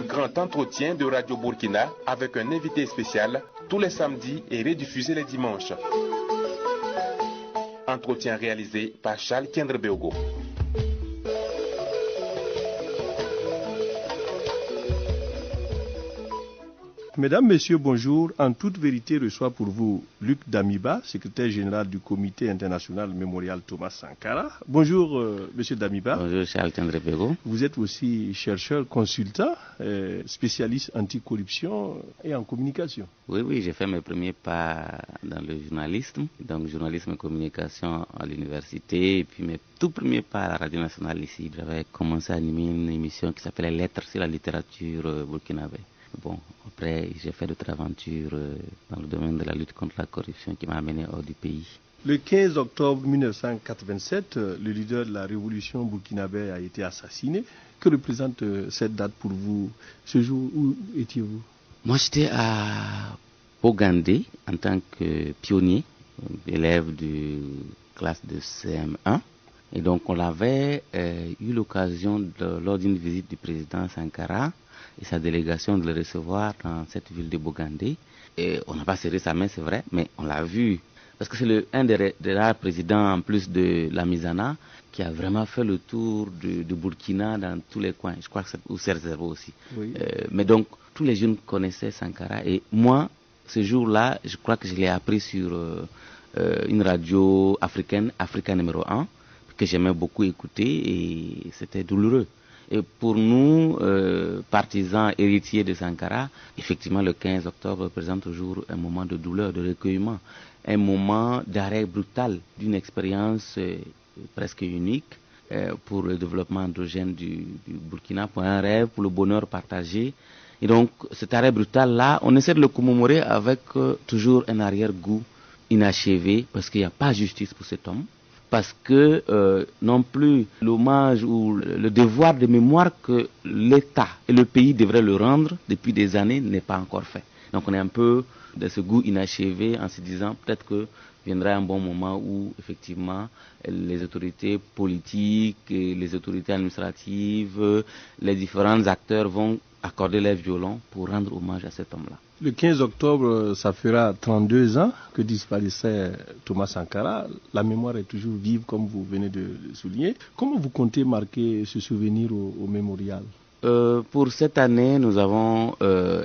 Un grand entretien de Radio Burkina avec un invité spécial tous les samedis et rediffusé les dimanches. Entretien réalisé par Charles Kendrebeogo. Mesdames, Messieurs, bonjour. En toute vérité, reçoit pour vous Luc Damiba, secrétaire général du Comité international mémorial Thomas Sankara. Bonjour, Monsieur Damiba. Bonjour, Charles Kendrebeogo. Vous êtes aussi chercheur, consultant, spécialiste anticorruption et en communication. Oui, j'ai fait mes premiers pas dans le journalisme, donc journalisme et communication à l'université, et puis mes tout premiers pas à la radio nationale ici. J'avais commencé à animer une émission qui s'appelait Lettres sur la littérature burkinabé. Bon, après, j'ai fait d'autres aventures dans le domaine de la lutte contre la corruption qui m'a amené hors du pays. Le 15 octobre 1987, le leader de la révolution burkinabé a été assassiné. Que représente cette date pour vous? Ce jour, où étiez-vous? Moi, j'étais à Bogandé en tant que pionnier, élève de classe de CM1. Et donc, on avait eu l'occasion, lors d'une visite du président Sankara et sa délégation, de le recevoir dans cette ville de Bogandé. Et on n'a pas serré sa main, c'est vrai, mais on l'a vu. Parce que c'est un des rares présidents, en plus de la Mizana, qui a vraiment fait le tour de Burkina dans tous les coins. Je crois que c'est où Serzero aussi. Oui. Mais donc, tous les jeunes connaissaient Sankara. Et moi, ce jour-là, je crois que je l'ai appris sur une radio africaine, Africa numéro 1, que j'aimais beaucoup écouter, et c'était douloureux. Et pour nous, partisans, héritiers de Sankara, effectivement, le 15 octobre représente toujours un moment de douleur, de recueillement, un moment d'arrêt brutal d'une expérience presque unique pour le développement endogène du Burkina, pour un rêve, pour le bonheur partagé. Et donc, cet arrêt brutal-là, on essaie de le commémorer avec toujours un arrière-goût inachevé, parce qu'il n'y a pas justice pour cet homme. Parce que non plus l'hommage ou le devoir de mémoire que l'État et le pays devraient le rendre depuis des années n'est pas encore fait. Donc on est un peu de ce goût inachevé en se disant peut-être que viendra un bon moment où effectivement les autorités politiques, et les autorités administratives, les différents acteurs vont accorder leur violon pour rendre hommage à cet homme-là. Le 15 octobre, ça fera 32 ans que disparaissait Thomas Sankara. La mémoire est toujours vive, comme vous venez de le souligner. Comment vous comptez marquer ce souvenir au mémorial? Pour cette année, nous avons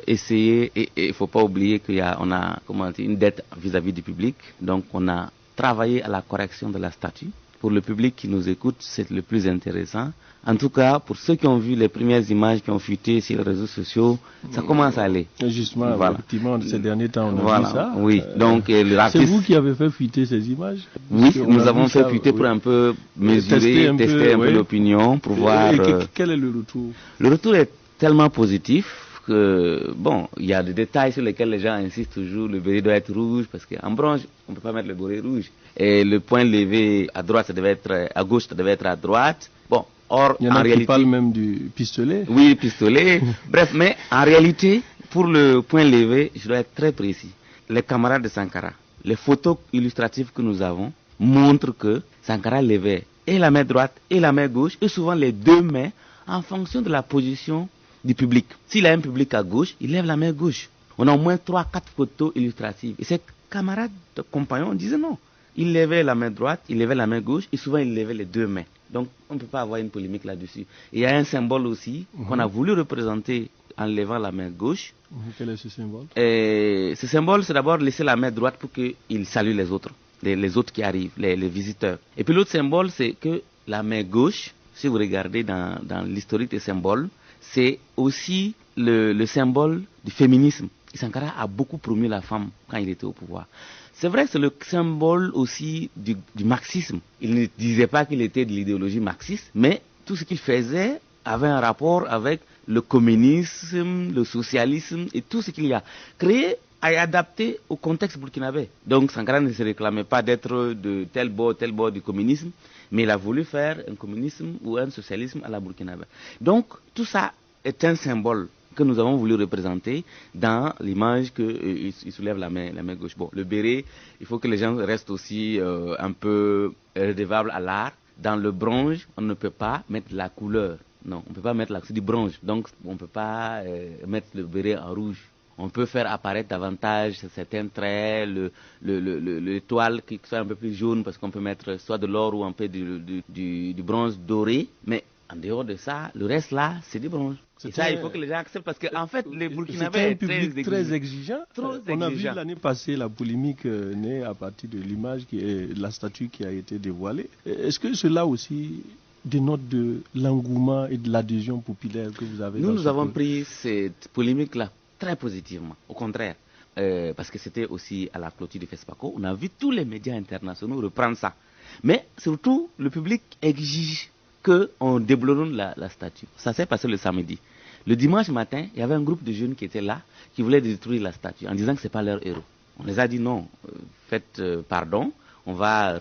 essayé, et il ne faut pas oublier qu'on a une dette vis-à-vis du public. Donc on a travaillé à la correction de la statue. Pour le public qui nous écoute, c'est le plus intéressant. En tout cas, pour ceux qui ont vu les premières images qui ont fuité sur les réseaux sociaux, ça commence à aller. Justement, voilà. Effectivement, ces derniers temps, on a vu ça. Oui. Donc, c'est vous qui avez fait fuiter ces images? Oui, nous avons fait fuiter pour un peu mesurer, tester un peu l'opinion, pour voir... Quel est le retour? Le retour est tellement positif que, bon, il y a des détails sur lesquels les gens insistent toujours. Le béret doit être rouge, parce qu'en bronze, on ne peut pas mettre le béret rouge. Et le point levé à droite, ça devait être à gauche, ça devait être à droite. Bon, or, il y en a qui parlent même du pistolet. Oui, pistolet. Bref, mais en réalité, pour le point levé, je dois être très précis. Les camarades de Sankara, les photos illustratives que nous avons montrent que Sankara levait et la main droite et la main gauche, et souvent les deux mains, en fonction de la position du public. S'il a un public à gauche, il lève la main gauche. On a au moins 3-4 photos illustratives. Et ses camarades, compagnons, disaient non. Il levait la main droite, il levait la main gauche, et souvent il levait les deux mains. Donc on ne peut pas avoir une polémique là-dessus. Et il y a un symbole aussi qu'on a voulu représenter en levant la main gauche. Quel est ce symbole? Et ce symbole, c'est d'abord laisser la main droite pour qu'il salue les autres, les autres qui arrivent, les visiteurs. Et puis l'autre symbole, c'est que la main gauche, si vous regardez dans l'historique des symboles, c'est aussi le symbole du féminisme. Et Sankara a beaucoup promu la femme quand il était au pouvoir. C'est vrai que c'est le symbole aussi du marxisme. Il ne disait pas qu'il était de l'idéologie marxiste, mais tout ce qu'il faisait avait un rapport avec le communisme, le socialisme et tout ce qu'il y a créé et adapté au contexte burkinabé. Donc Sankara ne se réclamait pas d'être de tel bord du communisme, mais il a voulu faire un communisme ou un socialisme à la burkinabé. Donc tout ça est un symbole que nous avons voulu représenter dans l'image qu'il soulève la main gauche. Bon, le béret, il faut que les gens restent aussi un peu redevables à l'art. Dans le bronze, on ne peut pas mettre la couleur Non, on ne peut pas mettre là, c'est du bronze. Donc, on ne peut pas mettre le béret en rouge. On peut faire apparaître davantage certains traits, l'étoile qui soit un peu plus jaune parce qu'on peut mettre soit de l'or ou un peu du bronze doré. Mais en dehors de ça, le reste là, c'est du bronze. Et ça, il faut que les gens acceptent parce qu'en fait, les Burkinabés sont un public très exigeant. On a vu l'année passée la polémique née à partir de l'image, la statue qui a été dévoilée. Est-ce que cela aussi dénote de l'engouement et de l'adhésion populaire que vous avez? Nous avons pris cette polémique-là très positivement, au contraire, parce que c'était aussi à la clôture du FESPACO. On a vu tous les médias internationaux reprendre ça. Mais surtout, le public exige qu'on déboulonne la statue. Ça s'est passé le samedi. Le dimanche matin, il y avait un groupe de jeunes qui étaient là, qui voulaient détruire la statue, en disant que ce n'est pas leur héros. On les a dit non, faites pardon, on va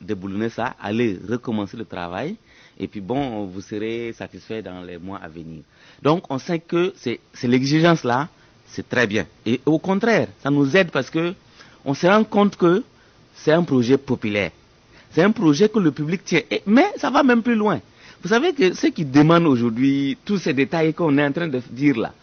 déboulonner ça, allez recommencer le travail, et puis bon, vous serez satisfait dans les mois à venir. Donc on sait que c'est l'exigence là, c'est très bien. Et au contraire, ça nous aide parce que on se rend compte que c'est un projet populaire. C'est un projet que le public tient. Mais ça va même plus loin. Vous savez que ceux qui demandent aujourd'hui tous ces détails qu'on est en train de dire là,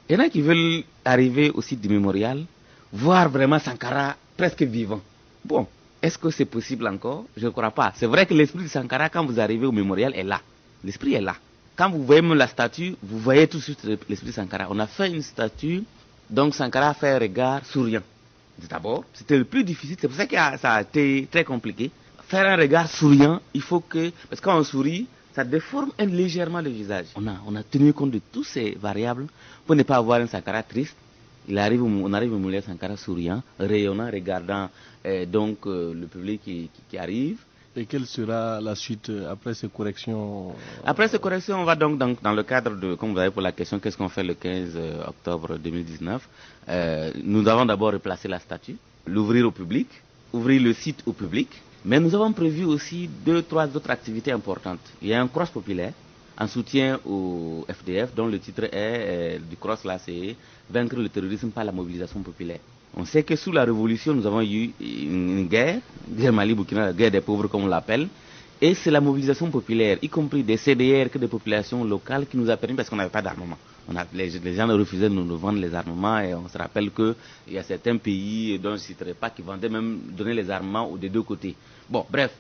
il y en a qui veulent arriver au site du mémorial, voir vraiment Sankara presque vivant. Bon, est-ce que c'est possible encore? Je ne crois pas. C'est vrai que l'esprit de Sankara, quand vous arrivez au mémorial, est là. L'esprit est là. Quand vous voyez même la statue, vous voyez tout de suite l'esprit de Sankara. On a fait une statue, donc Sankara a fait un regard souriant. D'abord, c'était le plus difficile, c'est pour ça que ça a été très compliqué. Faire un regard souriant, il faut que, parce que quand on sourit, ça déforme légèrement le visage. On a tenu compte de toutes ces variables pour ne pas avoir un Sankara triste. On arrive au milieu de Sankara souriant, rayonnant, regardant le public qui arrive. Et quelle sera la suite après ces corrections? Après ces corrections, on va donc dans le cadre de, comme vous avez pour la question, qu'est-ce qu'on fait le 15 octobre 2019 nous avons d'abord replacé la statue, l'ouvrir au public, ouvrir le site au public, mais nous avons prévu aussi 2-3 autres activités importantes. Il y a un cross populaire en soutien au FDF, dont le titre est du cross là, c'est vaincre le terrorisme par la mobilisation populaire. On sait que sous la révolution, nous avons eu une guerre Mali-Burkina, la guerre des pauvres comme on l'appelle, et c'est la mobilisation populaire, y compris des CDR que des populations locales, qui nous a permis, parce qu'on n'avait pas d'armement. Les gens refusaient de nous vendre les armements, et on se rappelle qu'il y a certains pays, dont je ne citerai pas, qui vendaient même, donner les armements des deux côtés. Bon, bref,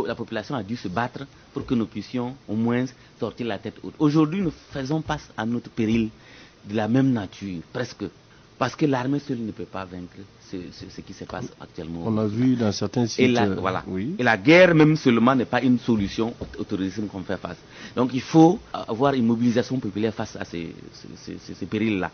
la population a dû se battre pour que nous puissions au moins sortir la tête haute. Aujourd'hui, nous faisons face à notre péril de la même nature, presque. Parce que l'armée seule ne peut pas vaincre ce qui se passe actuellement. On a vu dans certains sites... Et la guerre même seulement n'est pas une solution au terrorisme qu'on fait face. Donc il faut avoir une mobilisation populaire face à ces périls-là.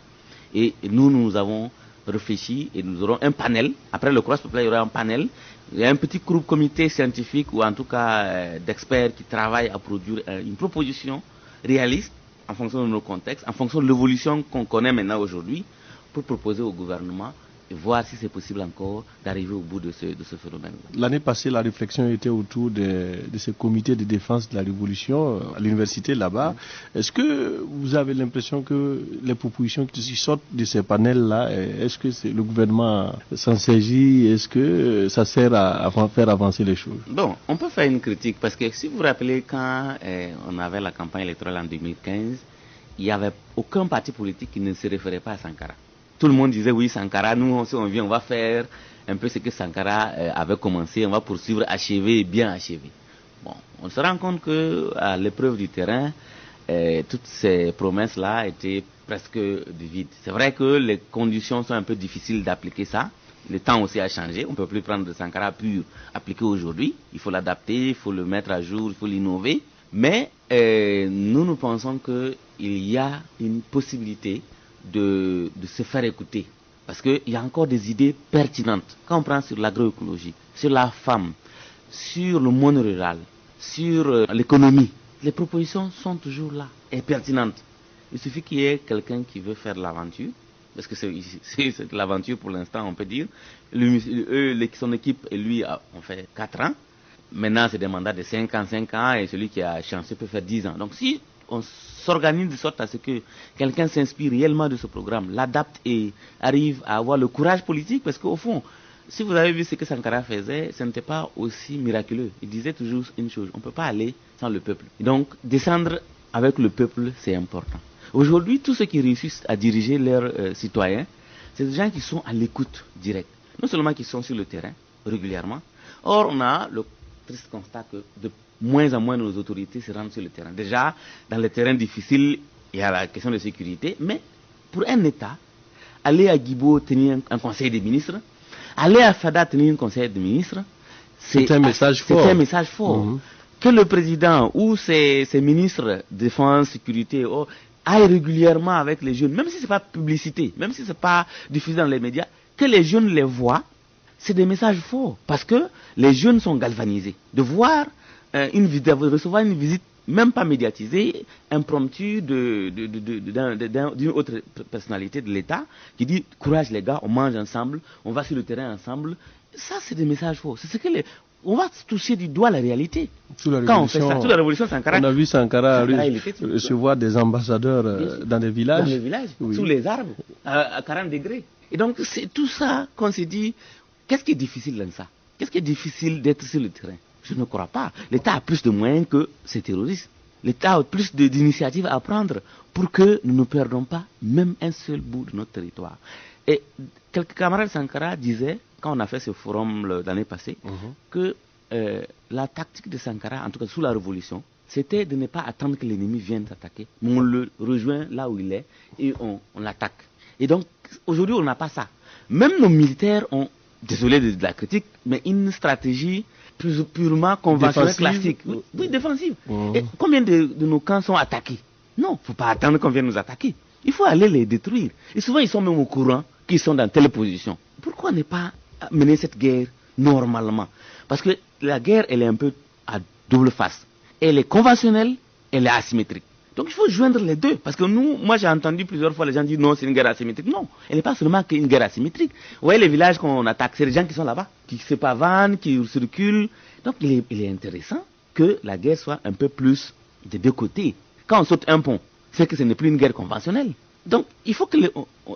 Et nous avons réfléchi et nous aurons un panel. Après le cross populaire, il y aura un panel. Il y a un petit groupe comité scientifique ou en tout cas d'experts qui travaillent à produire une proposition réaliste en fonction de nos contextes, en fonction de l'évolution qu'on connaît maintenant aujourd'hui, pour proposer au gouvernement et voir si c'est possible encore d'arriver au bout de ce phénomène. L'année passée, la réflexion était autour de ce comité de défense de la Révolution à l'université là-bas. Est-ce que vous avez l'impression que les propositions qui sortent de ces panels-là, est-ce que le gouvernement s'en saisit? Est-ce que ça sert à faire avancer les choses? Bon, on peut faire une critique parce que si vous vous rappelez quand on avait la campagne électorale en 2015, il n'y avait aucun parti politique qui ne se référait pas à Sankara. Tout le monde disait oui, Sankara, nous si on vient, on va faire un peu ce que Sankara avait commencé, on va poursuivre, achever, bien achever. Bon, on se rend compte qu'à l'épreuve du terrain, toutes ces promesses-là étaient presque du vide. C'est vrai que les conditions sont un peu difficiles d'appliquer ça. Le temps aussi a changé. On ne peut plus prendre de Sankara pur appliqué aujourd'hui. Il faut l'adapter, il faut le mettre à jour, il faut l'innover. Mais nous pensons qu'il y a une possibilité de se faire écouter. Parce qu'il y a encore des idées pertinentes. Quand on prend sur l'agroécologie, sur la femme, sur le monde rural, sur l'économie, les propositions sont toujours là et pertinentes. Il suffit qu'il y ait quelqu'un qui veut faire l'aventure, parce que c'est l'aventure pour l'instant, on peut dire. Son équipe et lui ont fait 4 ans. Maintenant, c'est des mandats de 5 ans, et celui qui a chancé peut faire 10 ans. Donc si on s'organise de sorte à ce que quelqu'un s'inspire réellement de ce programme, l'adapte et arrive à avoir le courage politique, parce qu'au fond, si vous avez vu ce que Sankara faisait, ce n'était pas aussi miraculeux. Il disait toujours une chose, on ne peut pas aller sans le peuple. Et donc, descendre avec le peuple, c'est important. Aujourd'hui, tous ceux qui réussissent à diriger leurs citoyens, c'est des gens qui sont à l'écoute directe. Non seulement qui sont sur le terrain régulièrement. Or, on a le triste constat que de moins en moins nos autorités se rendent sur le terrain. Déjà, dans les terrains difficiles, il y a la question de sécurité, mais pour un État, aller à Guibo tenir un conseil des ministres, aller à Fada tenir un conseil des ministres, c'est un message fort. C'est un message fort. Que le président ou ses ministres défense, sécurité, aillent régulièrement avec les jeunes, même si ce n'est pas publicité, même si ce n'est pas diffusé dans les médias, que les jeunes les voient, c'est des messages forts. Parce que les jeunes sont galvanisés. De voir de recevoir une visite, même pas médiatisée, impromptue d'une autre personnalité de l'État, qui dit courage les gars, on mange ensemble, on va sur le terrain ensemble. Ça, c'est des messages forts. C'est ce que on va toucher du doigt la réalité. Quand on fait ça, sous la révolution Sankara, on a vu Sankara recevoir des ambassadeurs dans les villages. Dans les villages, sous les arbres, à 40 degrés. Et donc, c'est tout ça qu'on s'est dit, qu'est-ce qui est difficile dans ça? Qu'est-ce qui est difficile d'être sur le terrain? Je ne crois pas. L'État a plus de moyens que ces terroristes. L'État a plus d'initiatives à prendre pour que nous ne perdons pas même un seul bout de notre territoire. Et quelques camarades Sankara disaient, quand on a fait ce forum l'année passée, que la tactique de Sankara, en tout cas sous la révolution, c'était de ne pas attendre que l'ennemi vienne s'attaquer, mais on le rejoint là où il est et on l'attaque. Et donc, aujourd'hui, on n'a pas ça. Même nos militaires ont, désolé de la critique, mais une stratégie purement conventionnelle, classique. Oui, défensive. Et combien de nos camps sont attaqués? Non, il ne faut pas attendre qu'on vienne nous attaquer. Il faut aller les détruire. Et souvent, ils sont même au courant qu'ils sont dans telle position. Pourquoi ne pas mener cette guerre normalement? Parce que la guerre, elle est un peu à double face. Elle est conventionnelle, elle est asymétrique. Donc il faut joindre les deux. Parce que moi j'ai entendu plusieurs fois les gens dire non, c'est une guerre asymétrique. Non, elle n'est pas seulement qu'une guerre asymétrique. Vous voyez les villages qu'on attaque, c'est les gens qui sont là-bas, qui se pavanent, qui circulent. Donc il est intéressant que la guerre soit un peu plus des deux côtés. Quand on saute un pont, c'est que ce n'est plus une guerre conventionnelle. Donc il faut que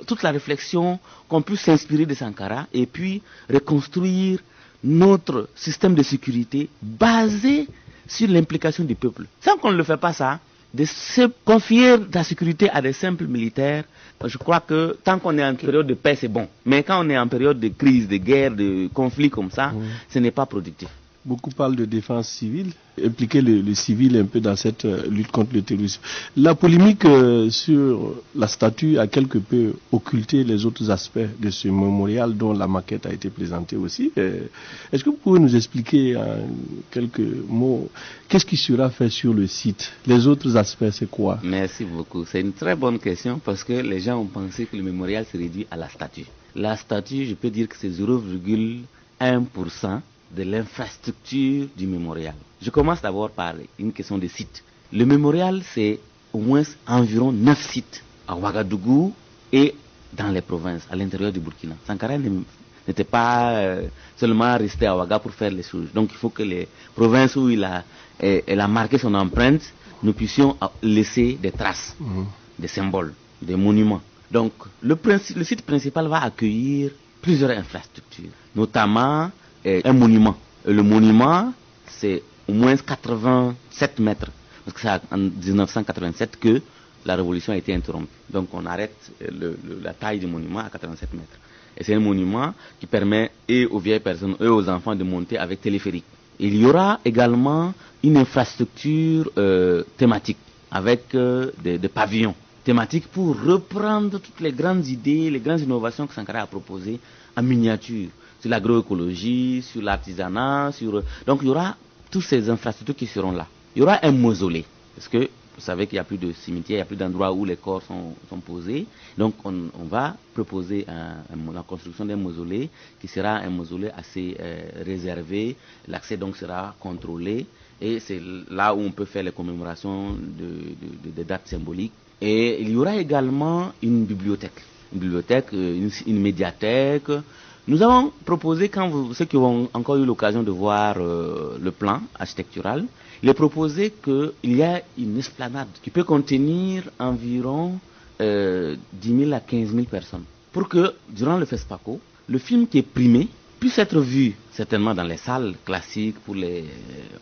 toute la réflexion, qu'on puisse s'inspirer de Sankara et puis reconstruire notre système de sécurité basé sur l'implication du peuple. Sans qu'on ne le fait pas ça, de se confier la sécurité à des simples militaires, je crois que tant qu'on est en période de paix, c'est bon. Mais quand on est en période de crise, de guerre, de conflit comme ça, ce n'est pas productif. Beaucoup parlent de défense civile, impliquer le civil un peu dans cette lutte contre le terrorisme. La polémique sur la statue a quelque peu occulté les autres aspects de ce mémorial dont la maquette a été présentée aussi. Est-ce que vous pouvez nous expliquer en quelques mots qu'est-ce qui sera fait sur le site? Les autres aspects, c'est quoi? Merci beaucoup. C'est une très bonne question parce que les gens ont pensé que le mémorial se réduit à la statue. La statue, je peux dire que c'est 0,1% de l'infrastructure du mémorial. Je commence d'abord par une question de site. Le mémorial, c'est au moins environ 9 sites à Ouagadougou et dans les provinces, à l'intérieur du Burkina. Sankara n'était pas seulement resté à Ouaga pour faire les choses. Donc il faut que les provinces où il a marqué son empreinte, nous puissions laisser des traces, des symboles, des monuments. Donc le site principal va accueillir plusieurs infrastructures, notamment un monument. Et le monument, c'est au moins 87 mètres. Parce que c'est en 1987 que la révolution a été interrompue. Donc on arrête la taille du monument à 87 mètres. Et c'est un monument qui permet et aux vieilles personnes et aux enfants de monter avec téléphérique. Il y aura également une infrastructure thématique avec des pavillons thématiques pour reprendre toutes les grandes idées, les grandes innovations que Sankara a proposées en miniature. Sur l'agroécologie, sur l'artisanat, donc il y aura toutes ces infrastructures qui seront là. Il y aura un mausolée, parce que vous savez qu'il n'y a plus de cimetière, il n'y a plus d'endroits où les corps sont posés. Donc on va proposer la construction d'un mausolée qui sera un mausolée assez réservé. L'accès donc sera contrôlé et c'est là où on peut faire les commémorations de dates symboliques. Et il y aura également une bibliothèque, une médiathèque. Nous avons proposé, ceux qui ont encore eu l'occasion de voir le plan architectural, il est proposé qu'il y ait une esplanade qui peut contenir environ 10 000 à 15 000 personnes. Pour que, durant le FESPACO, le film qui est primé puisse être vu certainement dans les salles classiques pour les,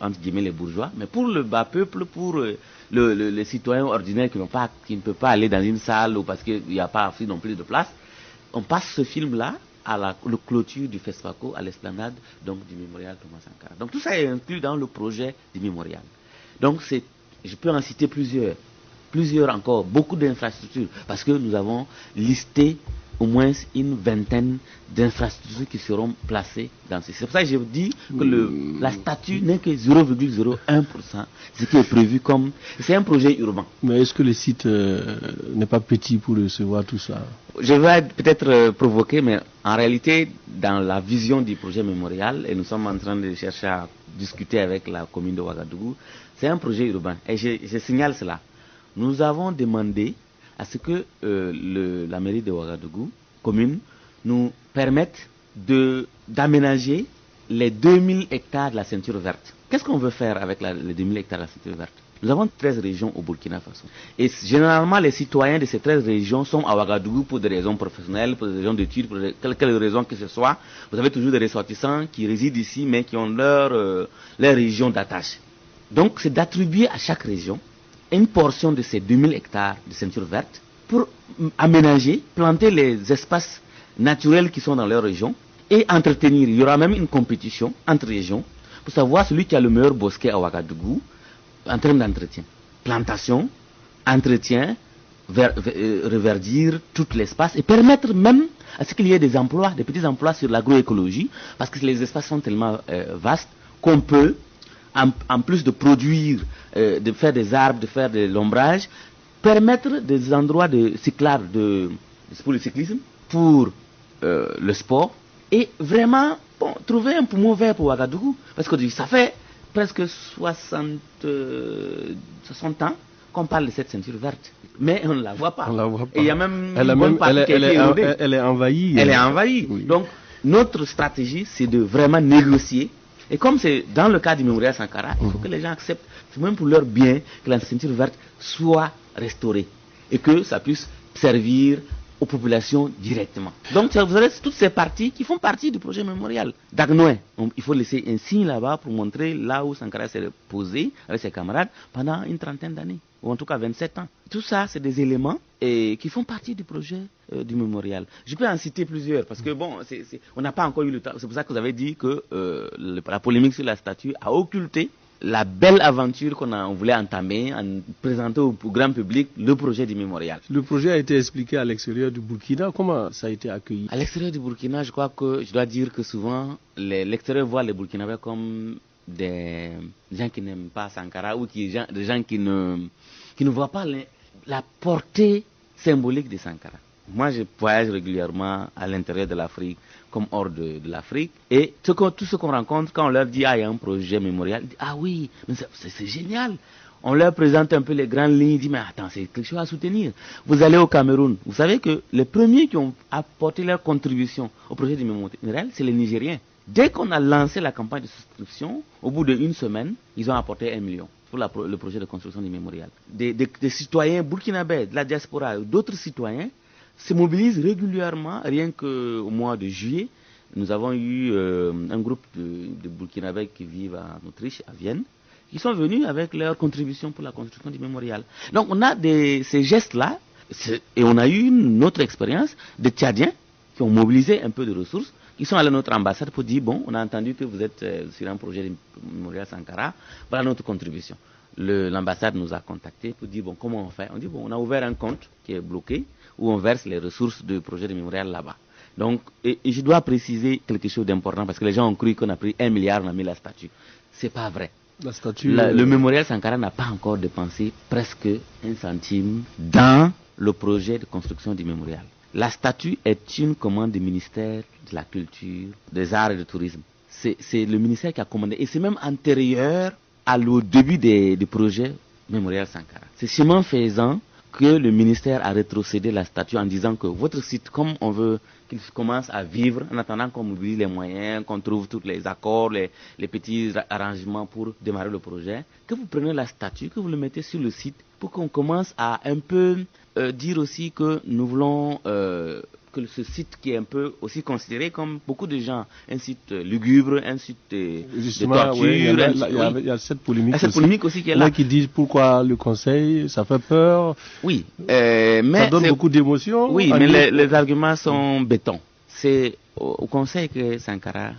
entre guillemets, les bourgeois, mais pour le bas peuple, pour les citoyens ordinaires qui ne peuvent pas aller dans une salle ou parce qu'il n'y a pas assez non plus de place, on passe ce film-là à la clôture du FESPACO, à l'esplanade donc du mémorial Thomas Sankara. Donc tout ça est inclus dans le projet du mémorial. Donc je peux en citer plusieurs encore, beaucoup d'infrastructures, parce que nous avons listé au moins une vingtaine d'infrastructures qui seront placées dans ce. C'est pour ça que je vous dis que la statue n'est que 0,01%, ce qui est prévu comme. C'est un projet urbain. Mais est-ce que le site n'est pas petit pour recevoir tout ça? Je vais peut-être provoquer, mais en réalité, dans la vision du projet mémorial, et nous sommes en train de chercher à discuter avec la commune de Ouagadougou, c'est un projet urbain. Et je signale cela. Nous avons demandé à ce que la mairie de Ouagadougou, commune, nous permette d'aménager les 2000 hectares de la ceinture verte. Qu'est-ce qu'on veut faire avec les 2000 hectares de la ceinture verte? Nous avons 13 régions au Burkina Faso. Et généralement, les citoyens de ces 13 régions sont à Ouagadougou pour des raisons professionnelles, pour des raisons d'études, pour quelque raison que ce soit. Vous avez toujours des ressortissants qui résident ici, mais qui ont leur région d'attache. Donc, c'est d'attribuer à chaque région une portion de ces 2000 hectares de ceinture verte pour aménager, planter les espaces naturels qui sont dans leur région et entretenir. Il y aura même une compétition entre régions pour savoir celui qui a le meilleur bosquet à Ouagadougou en termes d'entretien. Plantation, entretien, reverdir tout l'espace et permettre même à ce qu'il y ait des emplois, des petits emplois sur l'agroécologie, parce que les espaces sont tellement vastes qu'on peut, en plus de produire, de faire des arbres, de faire de l'ombrage, permettre des endroits de cyclage pour le cyclisme, pour le sport, et vraiment trouver un poumon vert pour Ouagadougou, parce que ça fait presque 60 ans qu'on parle de cette ceinture verte, mais on ne la voit pas. Et il y a même une bonne partie qui a été érodée. Elle est envahie. Elle est envahie. Oui. Donc, notre stratégie, c'est de vraiment négocier. Et comme c'est dans le cas du mémorial Sankara, il faut que les gens acceptent, c'est même pour leur bien, que la ceinture verte soit restaurée et que ça puisse servir aux populations directement. Donc vous avez toutes ces parties qui font partie du projet mémorial. Dagnoin, il faut laisser un signe là-bas pour montrer là où Sankara s'est posé avec ses camarades pendant une trentaine d'années, ou en tout cas 27 ans. Tout ça, c'est des éléments qui font partie du projet du mémorial. Je peux en citer plusieurs, parce que bon, on n'a pas encore eu le temps. C'est pour ça que vous avez dit que la polémique sur la statue a occulté la belle aventure qu'on voulait entamer en présentant au grand public le projet du mémorial. Le projet a été expliqué à l'extérieur du Burkina. Comment ça a été accueilli? À l'extérieur du Burkina, je crois que je dois dire que souvent l'extérieur voit les Burkinabés comme des gens qui n'aiment pas Sankara ou des gens qui ne voient pas la portée symbolique de Sankara. Moi, je voyage régulièrement à l'intérieur de l'Afrique comme hors de l'Afrique. Et tout ce qu'on rencontre, quand on leur dit « Ah, il y a un projet mémorial », ils disent « Ah oui, mais c'est génial ». On leur présente un peu les grandes lignes, ils disent « Mais attends, c'est quelque chose à soutenir ». Vous allez au Cameroun, vous savez que les premiers qui ont apporté leur contribution au projet du mémorial, c'est les Nigériens. Dès qu'on a lancé la campagne de souscription, au bout d'une semaine, ils ont apporté 1 million pour le projet de construction du mémorial. Des citoyens burkinabés, de la diaspora, d'autres citoyens, se mobilisent régulièrement. Rien qu'au mois de juillet, nous avons eu un groupe de Burkinabés qui vivent en Autriche, à Vienne, qui sont venus avec leur contribution pour la construction du mémorial. Donc on a ces gestes-là, et on a eu une autre expérience de Tchadiens qui ont mobilisé un peu de ressources, qui sont allés à notre ambassade pour dire, bon, on a entendu que vous êtes sur un projet du mémorial Sankara, voilà notre contribution. L'ambassade nous a contactés pour dire, bon, comment on fait? On dit, bon, on a ouvert un compte qui est bloqué, où on verse les ressources du projet de mémorial là-bas. Donc, et je dois préciser quelque chose d'important, parce que les gens ont cru qu'on a pris 1 milliard, on a mis la statue. C'est pas vrai. La statue... Le mémorial Sankara n'a pas encore dépensé presque 1 centime dans le projet de construction du mémorial. La statue est une commande du ministère de la Culture, des Arts et du Tourisme. C'est le ministère qui a commandé, et c'est même antérieur au début du projet mémorial Sankara. C'est chemin faisant que le ministère a rétrocédé la statue en disant que votre site, comme on veut qu'il commence à vivre, en attendant qu'on mobilise les moyens, qu'on trouve tous les accords, les petits arrangements pour démarrer le projet, que vous prenez la statue, que vous le mettez sur le site pour qu'on commence à un peu dire aussi que nous voulons que ce site qui est un peu aussi considéré comme beaucoup de gens, un site lugubre, un site de torture. Oui, il y a cette polémique, aussi qui est là. Qui disent pourquoi le conseil, ça fait peur. Oui, mais ça donne beaucoup d'émotions. Oui, mais les arguments sont béton. C'est au conseil que Sankara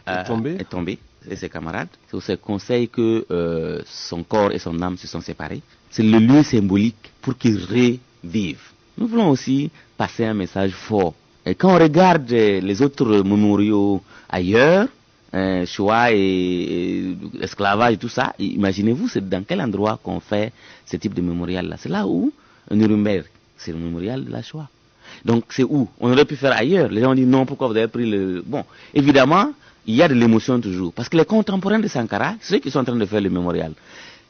est tombé, et ses camarades. C'est au conseil que son corps et son âme se sont séparés. C'est le lieu symbolique pour qu'il revive. Nous voulons aussi passer un message fort. Et quand on regarde les autres mémoriaux ailleurs, Shoah et esclavage et tout ça, imaginez-vous, c'est dans quel endroit qu'on fait ce type de mémorial-là. C'est là où Nuremberg, c'est le mémorial de la Shoah. Donc c'est où on aurait pu faire ailleurs. Les gens disent non, pourquoi vous avez pris le... Bon, évidemment, il y a de l'émotion toujours. Parce que les contemporains de Sankara, ceux qui sont en train de faire le mémorial,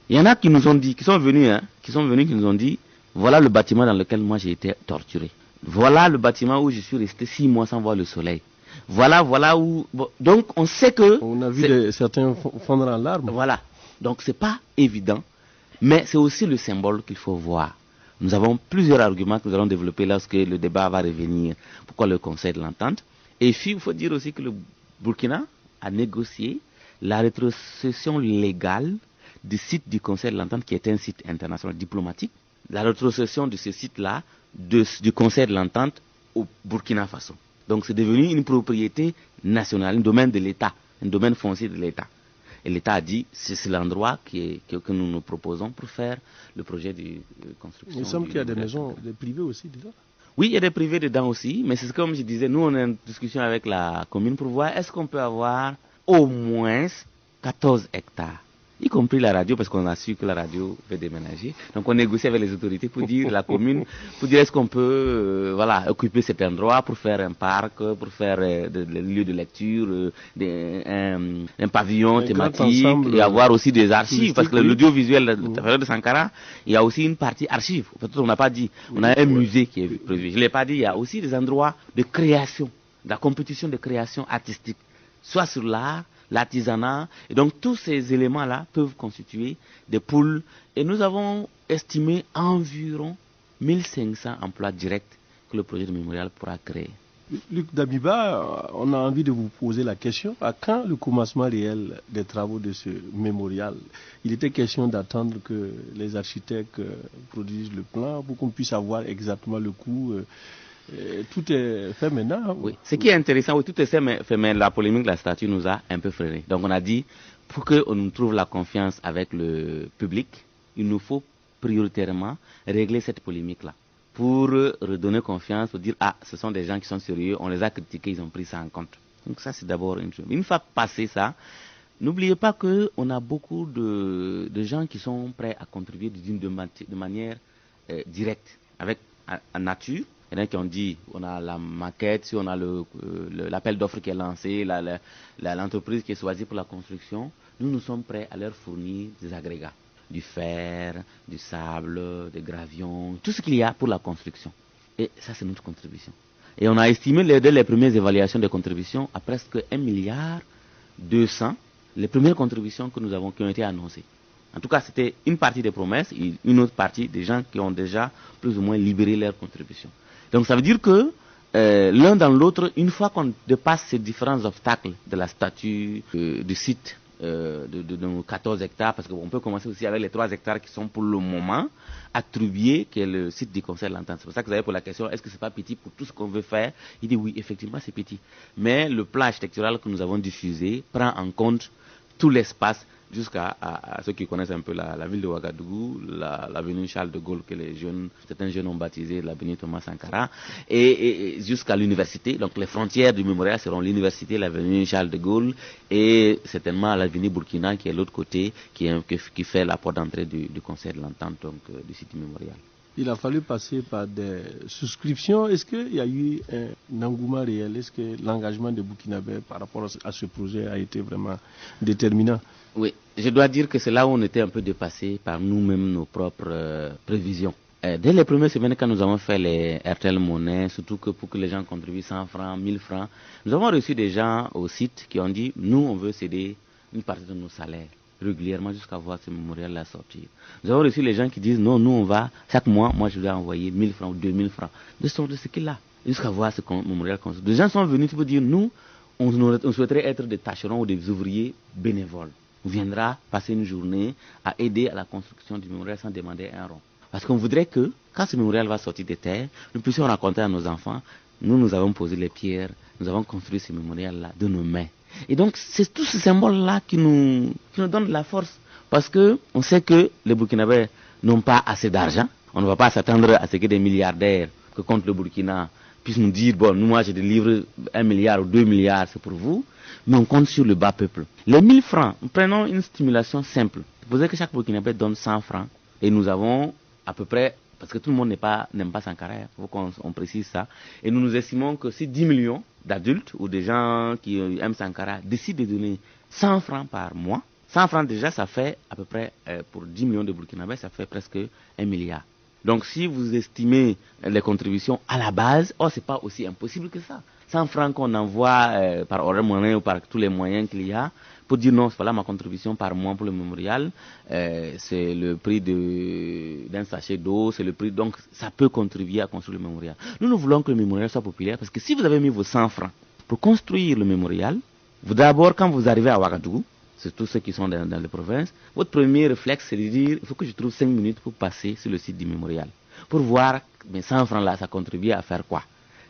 il y en a qui nous ont dit, qui sont venus, qui nous ont dit, voilà le bâtiment dans lequel moi j'ai été torturé. Voilà le bâtiment où je suis resté 6 mois sans voir le soleil. Voilà où... Bon, donc on sait que... On a vu certains fondre en larmes. Voilà. Donc c'est pas évident, mais c'est aussi le symbole qu'il faut voir. Nous avons plusieurs arguments que nous allons développer lorsque le débat va revenir. Pourquoi le Conseil de l'Entente? Et puis il faut dire aussi que le Burkina a négocié la rétrocession légale du site du Conseil de l'Entente, qui est un site international diplomatique. La rétrocession de ce site-là, du Conseil de l'Entente au Burkina Faso. Donc c'est devenu une propriété nationale, un domaine de l'État, un domaine foncier de l'État. Et l'État a dit, c'est l'endroit que nous nous proposons pour faire le projet de construction. Il semble qu'il y a des maisons privées aussi dedans. Oui, il y a des privés dedans aussi, mais c'est comme je disais, nous on est en discussion avec la commune pour voir est-ce qu'on peut avoir au moins 14 hectares. Y compris la radio, parce qu'on a su que la radio va déménager. Donc on négocie avec les autorités pour dire, la commune, pour dire est-ce qu'on peut occuper cet endroit pour faire un parc, pour faire des lieux de lecture, un pavillon thématique, et avoir aussi des archives, parce que l'audiovisuel de Sankara, il y a aussi une partie archive. En fait, on n'a pas dit, on a un musée qui est prévu. Je ne l'ai pas dit, il y a aussi des endroits de création, de la compétition de création artistique, soit sur l'art, l'artisanat, et donc tous ces éléments-là peuvent constituer des pôles, et nous avons estimé environ 1500 emplois directs que le projet de mémorial pourra créer. Luc Dabiba, on a envie de vous poser la question, à quand le commencement réel des travaux de ce mémorial? Il était question d'attendre que les architectes produisent le plan pour qu'on puisse avoir exactement le coût. Tout est fait maintenant. Oui, ce qui est intéressant, oui, tout est fait, mais la polémique de la statue nous a un peu freiné. Donc on a dit, pour qu'on nous trouve la confiance avec le public, il nous faut prioritairement régler cette polémique-là. Pour redonner confiance, pour dire, ah, ce sont des gens qui sont sérieux, on les a critiqués, ils ont pris ça en compte. Donc ça, c'est d'abord une chose. Une fois passé ça, n'oubliez pas qu'on a beaucoup de gens qui sont prêts à contribuer de manière directe, avec en nature. Il y en a qui ont dit, on a la maquette, si on a l'appel d'offres qui est lancé, l'entreprise qui est choisie pour la construction, nous sommes prêts à leur fournir des agrégats, du fer, du sable, des gravions, tout ce qu'il y a pour la construction. Et ça, c'est notre contribution. Et on a estimé, dès les premières évaluations de contributions, à presque 1,2 milliard, les premières contributions que nous avons, qui ont été annoncées. En tout cas, c'était une partie des promesses et une autre partie des gens qui ont déjà plus ou moins libéré leurs contributions. Donc ça veut dire que l'un dans l'autre, une fois qu'on dépasse ces différents obstacles de la statue, du site de nos 14 hectares, parce qu'on peut commencer aussi avec les 3 hectares qui sont pour le moment attribués, qui est le site du Conseil de l'Entente. C'est pour ça que vous avez posé la question, est-ce que c'est pas petit pour tout ce qu'on veut faire? Il dit oui, effectivement c'est petit. Mais le plan architectural que nous avons diffusé prend en compte tout l'espace, jusqu'à ceux qui connaissent un peu la ville de Ouagadougou, l'avenue Charles de Gaulle que certains jeunes ont baptisé l'avenue Thomas Sankara, et jusqu'à l'université. Donc les frontières du mémorial seront l'université, l'avenue Charles de Gaulle, et certainement l'avenue Burkina qui est l'autre côté, qui fait la porte d'entrée du Conseil de l'Entente, donc du site mémorial. Il a fallu passer par des souscriptions. Est-ce qu'il y a eu un engouement réel? Est-ce que l'engagement de Burkinabé par rapport à ce projet a été vraiment déterminant? Oui, je dois dire que c'est là où on était un peu dépassé par nous-mêmes, nos propres prévisions. Dès les premières semaines, quand nous avons fait les RTL Monnaie, surtout que pour que les gens contribuent 100 francs, 1000 francs, nous avons reçu des gens au site qui ont dit, nous, on veut céder une partie de nos salaires régulièrement jusqu'à voir ce mémorial-là sortir. Nous avons reçu les gens qui disent, non, nous, on va, chaque mois, moi, je dois envoyer 1000 francs ou 2000 francs de ce qu'il a. jusqu'à voir ce mémorial construit. Des gens sont venus pour dire, nous, on souhaiterait être des tâcherons ou des ouvriers bénévoles. On viendra passer une journée à aider à la construction du mémorial sans demander un rond. Parce qu'on voudrait que, quand ce mémorial va sortir des terres, nous puissions raconter à nos enfants, nous avons posé les pierres, nous avons construit ce mémorial-là de nos mains. Et donc, c'est tout ce symbole-là qui nous donne de la force. Parce que on sait que les Burkinabés n'ont pas assez d'argent. On ne va pas s'attendre à ce que des milliardaires que compte le Burkina puissent nous dire, bon, nous, moi, j'ai des livres 1 milliard ou 2 milliards, c'est pour vous. Mais on compte sur le bas peuple. Les 1000 francs, prenons une stimulation simple. Supposez que chaque Burkinabé donne 100 francs. Et nous avons à peu près, parce que tout le monde n'aime pas Sankara, il faut qu'on précise ça. Et nous estimons que si 10 millions d'adultes ou des gens qui aiment Sankara décident de donner 100 francs par mois, 100 francs déjà, ça fait à peu près, pour 10 millions de Burkinabés, ça fait presque 1 milliard. Donc si vous estimez les contributions à la base, c'est pas aussi impossible que ça. 100 francs qu'on envoie par horaire moyen ou par tous les moyens qu'il y a, pour dire non, voilà ma contribution par mois pour le mémorial, c'est le prix d'un sachet d'eau, c'est le prix, donc ça peut contribuer à construire le mémorial. Nous voulons que le mémorial soit populaire, parce que si vous avez mis vos 100 francs pour construire le mémorial, vous d'abord, quand vous arrivez à Ouagadougou, c'est tous ceux qui sont dans les provinces, votre premier réflexe, c'est de dire, il faut que je trouve 5 minutes pour passer sur le site du mémorial, pour voir, mes 100 francs là, ça contribue à faire quoi?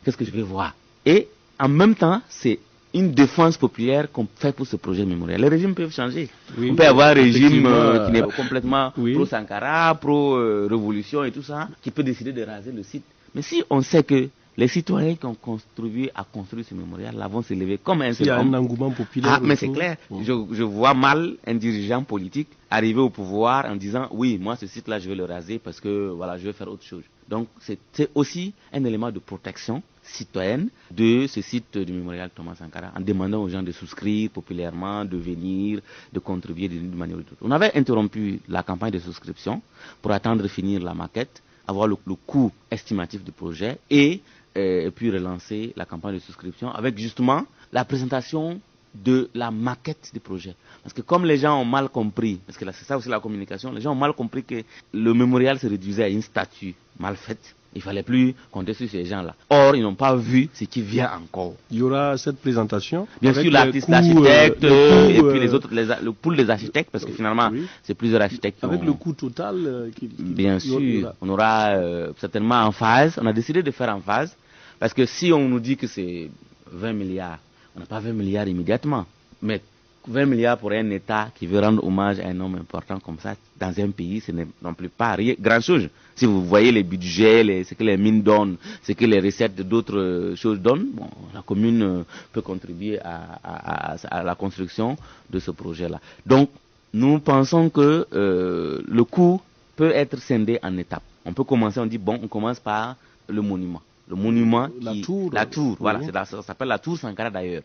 Qu'est-ce que je vais voir? Et en même temps, c'est une défense populaire qu'on fait pour ce projet mémorial. Les régimes peuvent changer. Oui, on peut avoir un régime qui n'est complètement pro-Sankara, pro-révolution et tout ça, qui peut décider de raser le site. Mais si on sait que les citoyens qui ont contribué à construire ce mémorial là vont s'élever comme un seul homme. Il y a un engouement populaire. Mais c'est clair. Je vois mal un dirigeant politique arriver au pouvoir en disant oui, moi ce site là je vais le raser parce que voilà, je vais faire autre chose. Donc c'est aussi un élément de protection citoyenne de ce site du mémorial Thomas Sankara en demandant aux gens de souscrire populairement, de venir, de contribuer d'une manière ou d'une autre. On avait interrompu la campagne de souscription pour attendre de finir la maquette, avoir le coût estimatif du projet et puis relancer la campagne de souscription avec justement la présentation de la maquette du projet. Parce que comme les gens ont mal compris, parce que c'est ça aussi la communication, les gens ont mal compris que le mémorial se réduisait à une statue mal faite. Il ne fallait plus compter sur ces gens-là. Or, ils n'ont pas vu ce qui vient encore. Il y aura cette présentation. Bien sûr, l'artiste, l'architecte, et puis les autres, le pool des architectes, parce que finalement, c'est plusieurs architectes qui avec le coût total bien sûr, on aura certainement en phase. On a décidé de faire en phase, parce que si on nous dit que c'est 20 milliards, on n'a pas 20 milliards immédiatement. Mais 20 milliards pour un État qui veut rendre hommage à un homme important comme ça, dans un pays, ce n'est non plus pas grand-chose. Si vous voyez les budgets, ce que les mines donnent, ce que les recettes d'autres choses donnent, bon, la commune peut contribuer à la construction de ce projet-là. Donc, nous pensons que le coût peut être scindé en étapes. On peut commencer, on dit, bon, on commence par le monument. Le monument, la tour, voilà, ça s'appelle la tour Sankara d'ailleurs.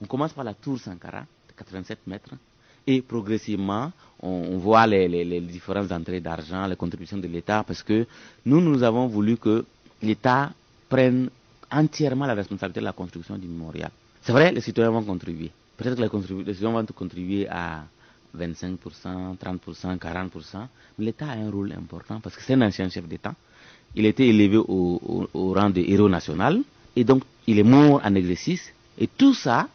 On commence par la tour Sankara, de 87 mètres, et progressivement, on voit les différentes entrées d'argent, les contributions de l'État, parce que nous avons voulu que l'État prenne entièrement la responsabilité de la construction du mémorial. C'est vrai, les citoyens vont contribuer. Peut-être que les citoyens vont contribuer à 25%, 30%, 40%, mais l'État a un rôle important, parce que c'est un ancien chef d'État. Il a été élevé au rang de héros national, et donc il est mort en exercice, et tout ça,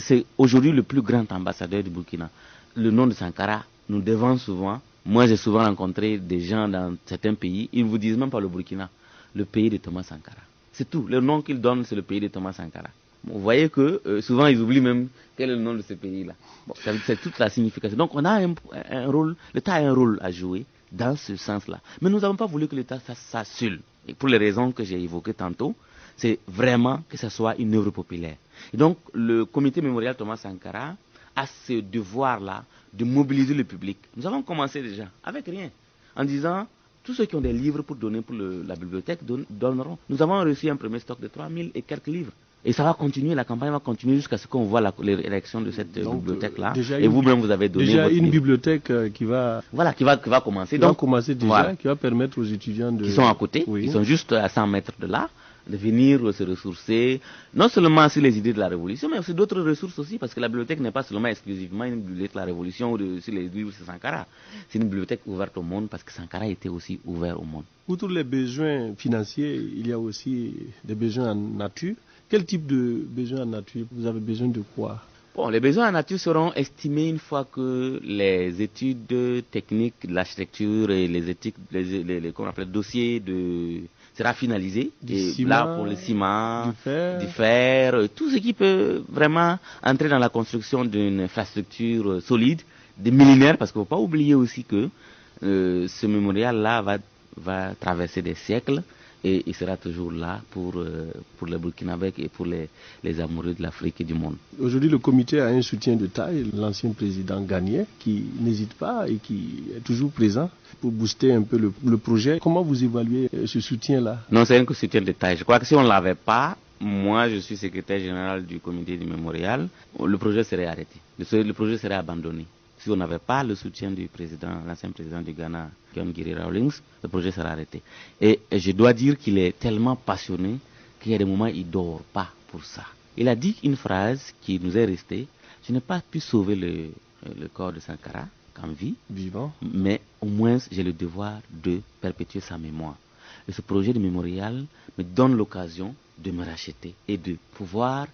c'est aujourd'hui le plus grand ambassadeur du Burkina. Le nom de Sankara nous devons souvent. Moi, j'ai souvent rencontré des gens dans certains pays, ils ne vous disent même pas le Burkina, le pays de Thomas Sankara. C'est tout. Le nom qu'ils donnent, c'est le pays de Thomas Sankara. Bon, vous voyez que souvent, ils oublient même quel est le nom de ce pays-là. Bon, c'est toute la signification. Donc, on a un rôle, l'État a un rôle à jouer dans ce sens-là. Mais nous n'avons pas voulu que l'État fasse ça seul. Et pour les raisons que j'ai évoquées tantôt, c'est vraiment que ce soit une œuvre populaire. Et donc, le comité mémorial Thomas Sankara a ce devoir-là de mobiliser le public. Nous avons commencé déjà avec rien, en disant, tous ceux qui ont des livres pour donner pour la bibliothèque donneront. Nous avons reçu un premier stock de 3000 et quelques livres. Et ça va continuer, la campagne va continuer jusqu'à ce qu'on voit l'érection de cette bibliothèque-là. Et vous-même, vous avez donné déjà votre une livre. Bibliothèque qui va... Voilà, qui va commencer. Qui va commencer déjà, voilà. Qui va permettre aux étudiants de... Qui sont à côté, oui. Ils sont juste à 100 mètres de là. de venir se ressourcer, non seulement sur les idées de la Révolution, mais aussi d'autres ressources aussi, parce que la bibliothèque n'est pas seulement exclusivement une bibliothèque de la Révolution ou sur les livres de Sankara. C'est une bibliothèque ouverte au monde, parce que Sankara était aussi ouvert au monde. Outre les besoins financiers, il y a aussi des besoins en nature. Quel type de besoins en nature? Vous avez besoin de quoi? Bon, les besoins en nature seront estimés une fois que les études techniques de l'architecture et les études, qu'on appelle dossiers sera finalisé. Là, pour le ciment, du fer, tout ce qui peut vraiment entrer dans la construction d'une infrastructure solide, des millénaires, parce qu'il ne faut pas oublier aussi que ce mémorial-là va traverser des siècles. Et il sera toujours là pour les Burkinabés et pour les amoureux de l'Afrique et du monde. Aujourd'hui, le comité a un soutien de taille. L'ancien président Gagné, qui n'hésite pas et qui est toujours présent pour booster un peu le projet. Comment vous évaluez ce soutien-là? Non, c'est un soutien de taille. Je crois que si on ne l'avait pas, moi je suis secrétaire général du comité du mémorial, le projet serait arrêté. Le projet serait abandonné. Si on n'avait pas le soutien du président, l'ancien président du Ghana, John Giri Rawlings, le projet serait arrêté. Et je dois dire qu'il est tellement passionné qu'il y a des moments où il ne dort pas pour ça. Il a dit une phrase qui nous est restée: je n'ai pas pu sauver le corps de Sankara en vie, vivant, mais au moins j'ai le devoir de perpétuer sa mémoire. Et ce projet de mémorial me donne l'occasion de me racheter et de pouvoir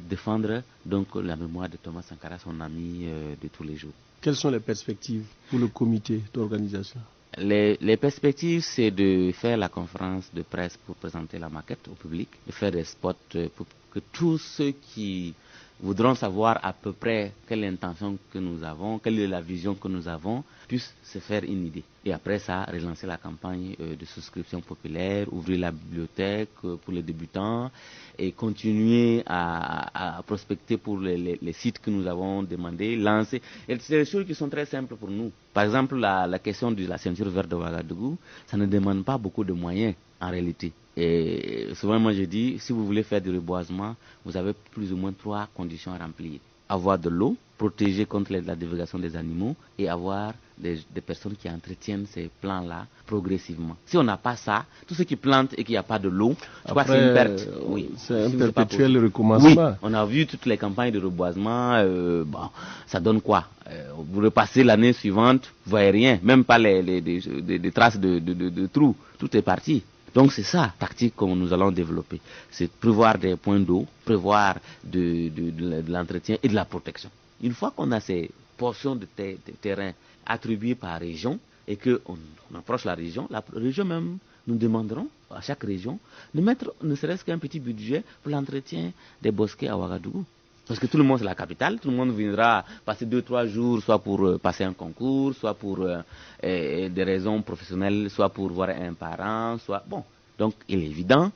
défendre donc la mémoire de Thomas Sankara, son ami de tous les jours. Quelles sont les perspectives pour le comité d'organisation? Les perspectives, c'est de faire la conférence de presse pour présenter la maquette au public, de faire des spots pour que tous ceux qui voudront savoir à peu près quelle est l'intention que nous avons, quelle est la vision que nous avons, puissent se faire une idée. Et après ça, relancer la campagne de souscription populaire, ouvrir la bibliothèque pour les débutants et continuer à prospecter pour les sites que nous avons demandé, lancer. Et c'est des choses qui sont très simples pour nous. Par exemple, la question de la ceinture verte de Ouagadougou, ça ne demande pas beaucoup de moyens en réalité. Et souvent, moi je dis, si vous voulez faire du reboisement, vous avez plus ou moins 3 conditions à remplir. Avoir de l'eau, protéger contre la divulgation des animaux et avoir des personnes qui entretiennent ces plants-là progressivement. Si on n'a pas ça, tout ce qui plante et qu'il n'y a pas de l'eau, je crois que c'est une perte. Oui. C'est un perpétuel recommencement. Oui, on a vu toutes les campagnes de reboisement, ça donne quoi? Vous repassez l'année suivante, vous voyez rien, même pas des traces de trous, tout est parti. Donc c'est ça, la tactique que nous allons développer. C'est prévoir des points d'eau, prévoir de l'entretien et de la protection. Une fois qu'on a ces portions de terrain attribuées par région et qu'on approche la région même, nous demanderons à chaque région de mettre ne serait-ce qu'un petit budget pour l'entretien des bosquets à Ouagadougou. Parce que tout le monde c'est la capitale, tout le monde viendra passer 2-3 jours, soit pour passer un concours, soit pour des raisons professionnelles, soit pour voir un parent, soit... Bon, donc il est évident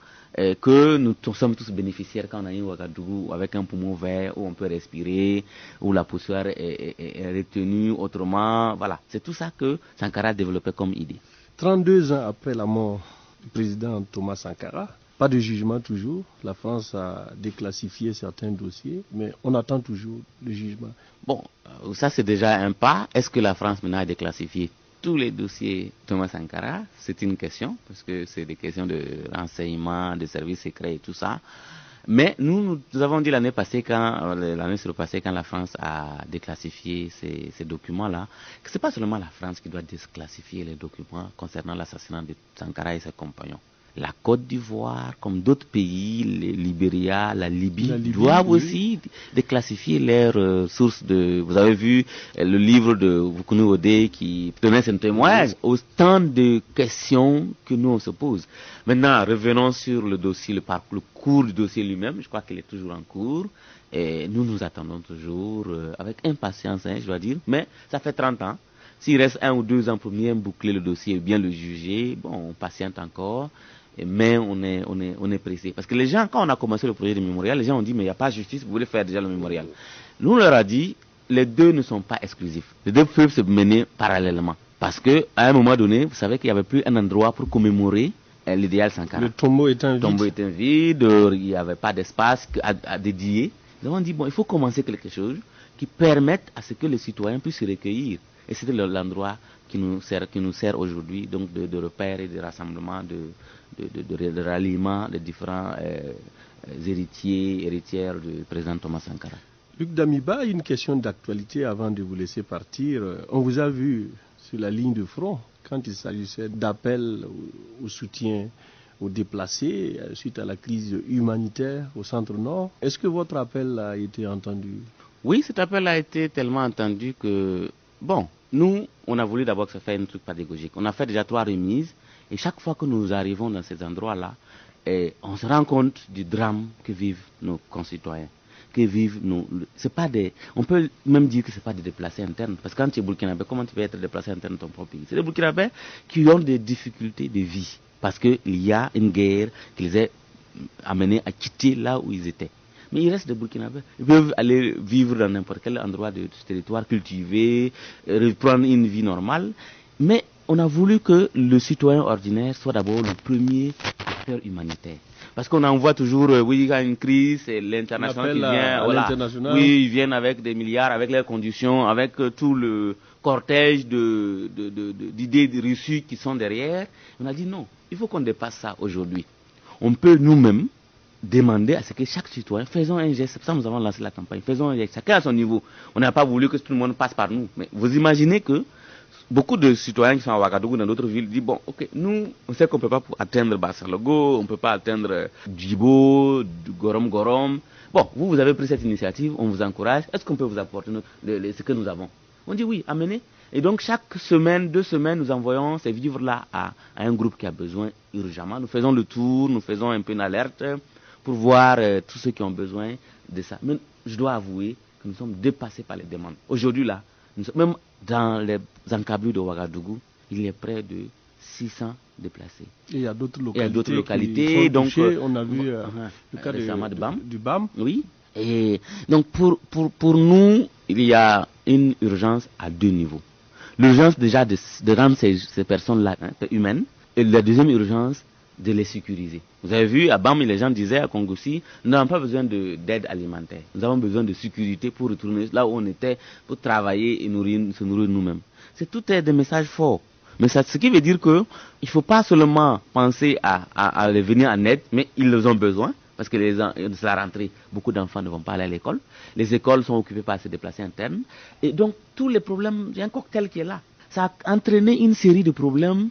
que nous sommes tous bénéficiaires quand on a une Ouagadougou avec un poumon vert où on peut respirer, où la poussière est retenue autrement. Voilà, c'est tout ça que Sankara a développé comme idée. 32 ans après la mort du président Thomas Sankara, pas de jugement toujours. La France a déclassifié certains dossiers, mais on attend toujours le jugement. Bon, ça c'est déjà un pas. Est-ce que la France maintenant a déclassifié tous les dossiers Thomas Sankara? C'est une question, parce que c'est des questions de renseignement, de services secrets et tout ça. Mais nous avons dit l'année surpassée, quand la France a déclassifié ces documents-là, que ce n'est pas seulement la France qui doit déclassifier les documents concernant l'assassinat de Sankara et ses compagnons. La Côte d'Ivoire, comme d'autres pays, le Libéria, la Libye doivent aussi déclassifier leurs sources de... Vous avez vu le livre de Vukunu Ode qui donnait un témoignage autant de questions que nous on se pose. Maintenant, revenons sur le dossier, le cours du dossier lui-même. Je crois qu'il est toujours en cours. Et nous attendons toujours avec impatience, je dois dire. Mais ça fait 30 ans. S'il reste 1 ou 2 ans pour bien boucler le dossier et bien le juger, bon, on patiente encore. Mais on est pressé. Parce que les gens, quand on a commencé le projet de mémorial, les gens ont dit, mais il n'y a pas de justice, vous voulez faire déjà le mémorial. Nous, on leur a dit, les deux ne sont pas exclusifs. Les deux peuvent se mener parallèlement. Parce qu'à un moment donné, vous savez qu'il n'y avait plus un endroit pour commémorer l'idéal Sankara. Le tombeau étant vide, il n'y avait pas d'espace à dédier. Nous avons dit, bon, il faut commencer quelque chose qui permette à ce que les citoyens puissent se recueillir. Et c'était l'endroit qui nous sert aujourd'hui donc de repère et de rassemblement de ralliement des différents héritières du président Thomas Sankara. Luc Damiba, une question d'actualité avant de vous laisser partir. On vous a vu sur la ligne de front quand il s'agissait d'appel au soutien aux déplacés suite à la crise humanitaire au centre-nord. Est-ce que votre appel a été entendu? Oui, cet appel a été tellement entendu que, nous, on a voulu d'abord que ça fasse un truc pédagogique. On a fait déjà 3 remises et chaque fois que nous arrivons dans ces endroits-là, on se rend compte du drame que vivent nos concitoyens. On peut même dire que ce n'est pas des déplacés internes. Parce que quand tu es burkinabé, comment tu peux être déplacé interne dans ton propre pays? C'est des burkinabés qui ont des difficultés de vie. Parce qu'il y a une guerre qui les a amenés à quitter là où ils étaient. Mais ils restent des burkinabés. Ils peuvent aller vivre dans n'importe quel endroit de ce territoire, cultiver, reprendre une vie normale. Mais on a voulu que le citoyen ordinaire soit d'abord le premier acteur humanitaire. Parce qu'on en voit toujours, il y a une crise, c'est l'international qui vient. Oui, ils viennent avec des milliards, avec leurs conditions, avec tout le cortège d'idées reçues qui sont derrière. On a dit non, il faut qu'on dépasse ça aujourd'hui. On peut nous-mêmes demander à ce que chaque citoyen, faisons un geste, c'est pour ça que nous avons lancé la campagne, faisons un geste, chacun à son niveau. On n'a pas voulu que tout le monde passe par nous. Mais vous imaginez que beaucoup de citoyens qui sont à Ouagadougou, dans d'autres villes, disent nous, on sait qu'on ne peut pas atteindre Bassalogo, on ne peut pas atteindre Djibo, Gorom. Vous avez pris cette initiative, on vous encourage. Est-ce qu'on peut vous apporter ce que nous avons? On dit oui, amenez. Et donc, chaque semaine, 2 semaines, nous envoyons ces vivres-là à un groupe qui a besoin urgemment. Nous faisons le tour, nous faisons un peu une alerte pour voir tous ceux qui ont besoin de ça. Mais je dois avouer que nous sommes dépassés par les demandes. Aujourd'hui, là, même dans les encablures de Ouagadougou, il y a près de 600 déplacés. Et il y a d'autres localités. Qui sont touchées. On a vu le cas du BAM. Oui. Et donc pour nous, il y a une urgence à 2 niveaux. L'urgence déjà de rendre ces personnes-là humaines, et la deuxième urgence de les sécuriser. Vous avez vu, à BAM, les gens disaient à Kongoussi, nous n'avons pas besoin d'aide alimentaire. Nous avons besoin de sécurité pour retourner là où on était, pour travailler et se nourrir nous-mêmes. Tout est des messages forts. Mais ce qui veut dire qu'il ne faut pas seulement penser à les venir en aide, mais ils en ont besoin. Parce que c'est la rentrée, beaucoup d'enfants ne vont pas aller à l'école. Les écoles sont occupées par ces déplacés internes. Et donc, tous les problèmes, il y a un cocktail qui est là. Ça a entraîné une série de problèmes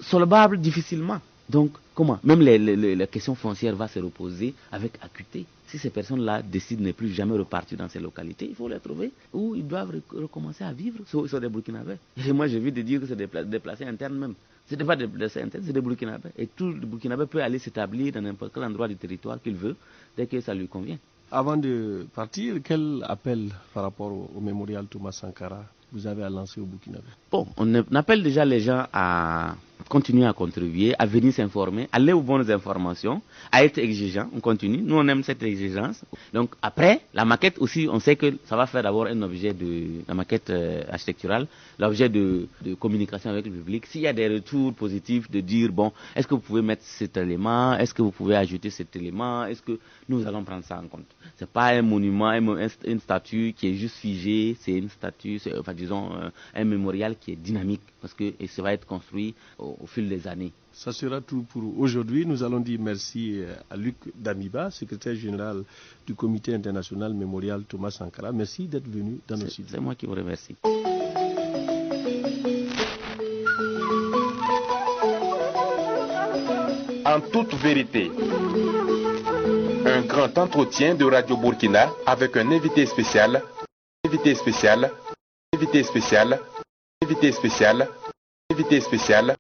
solvables difficilement. Donc, comment? Même la question foncière va se reposer avec acuité. Si ces personnes-là décident de ne plus jamais repartir dans ces localités, il faut les trouver où ils doivent recommencer à vivre sur des Burkinabés. Et moi, j'ai vu de dire que c'est des déplacés internes même. Ce n'est pas des déplacés internes, c'est des Burkinabés. Et tout le Burkinabé peut aller s'établir dans n'importe quel endroit du territoire qu'il veut, dès que ça lui convient. Avant de partir, quel appel par rapport au mémorial Thomas Sankara vous avez à lancer au Burkinabé? On appelle déjà les gens à continuer à contribuer, à venir s'informer, à aller aux bonnes informations, à être exigeants. On continue. Nous, on aime cette exigence. Donc, après, la maquette aussi, on sait que ça va faire d'abord un objet la maquette architecturale, l'objet de communication avec le public. S'il y a des retours positifs de dire, est-ce que vous pouvez mettre cet élément? Est-ce que vous pouvez ajouter cet élément? Est-ce que nous allons prendre ça en compte? C'est pas un monument, une statue qui est juste figée. C'est une statue, un mémorial qui est dynamique parce que ça va être construit au fil des années. Ça sera tout pour aujourd'hui. Nous allons dire merci à Luc Damiba, secrétaire général du Comité international mémorial Thomas Sankara. Merci d'être venu dans nos studios. C'est moi qui vous remercie. En toute vérité, un grand entretien de Radio Burkina avec un invité spécial, invité spécial, invité spécial, invité spécial, invité spécial.